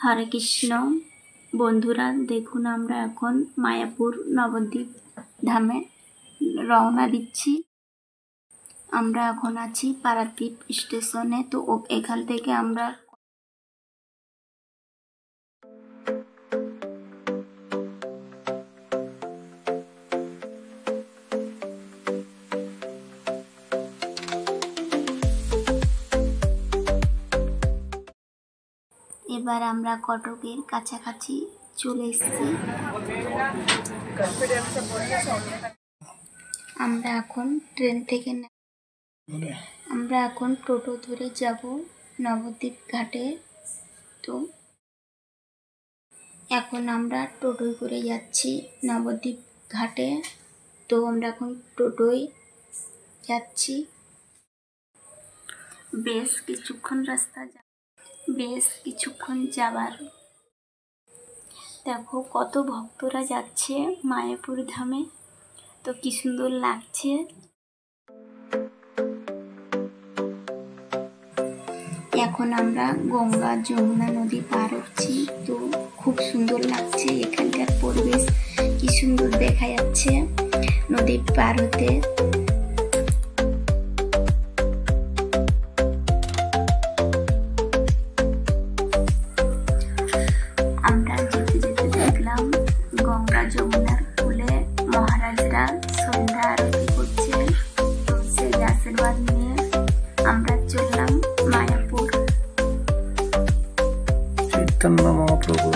হরে কৃষ্ণ বন্ধুরা, দেখুন আমরা এখন মায়াপুর নবদ্বীপ ধামে রওনা দিচ্ছি। আমরা এখন আছি পারাদ্বীপ স্টেশনে। তো এখান থেকে আমরা এবার আমরা কটকের কাছাকাছি চলে এসেছি। আমরা এখন ট্রেন থেকে আমরা এখন টোটো ধরে যাব নবদ্বীপ ঘাটে। তো এখন আমরা টোটোয় করে যাচ্ছি নবদ্বীপ ঘাটে। তো আমরা এখন টোটোয় যাচ্ছি। বেশ কিছুক্ষণ যাবার দেখো কত ভক্তরা যাচ্ছে মায়াপুর ধামে। তো কি সুন্দর লাগছে। এখন আমরা গঙ্গা যমুনা নদী পার হচ্ছি। তো খুব সুন্দর লাগছে, এখানকার পরিবেশ কি সুন্দর দেখা যাচ্ছে নদী পার হতে। আমরা যেতে যেতে দেখলাম গঙ্গা যমুনার কূলে মহারাজরা সন্ধ্যা আরতি করছে। তো সেই আশীর্বাদ নিয়ে আমরা চললাম মায়াপুর। চৈতন্য মহাপ্রভু